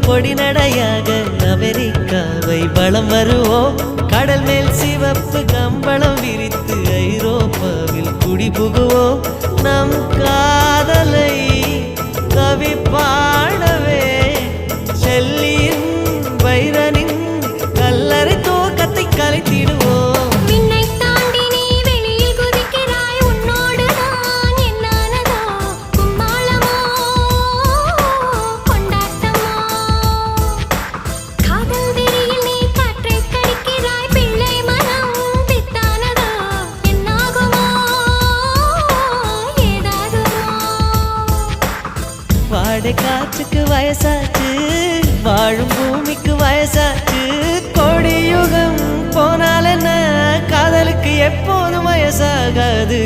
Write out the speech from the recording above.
பொடி நடையாக அமெரிக்காவை வலம் வருவோம். கடல் மேல் சிவப்பு கம்பளம் விரித்து ஐரோப்பாவில் குடி புகுவோம். நம் காதலை கவி பாடவே செல்லியின் வைரனின் கல்லறை தூக்கத்தை கலைத்திடுவோம். வாடை காற்றுக்கு வயசாச்சு, வாழும் பூமிக்கு வயசாச்சு. கோடியுகம் போனால் என்ன, காதலுக்கு எப்போதும் வயசாகாது.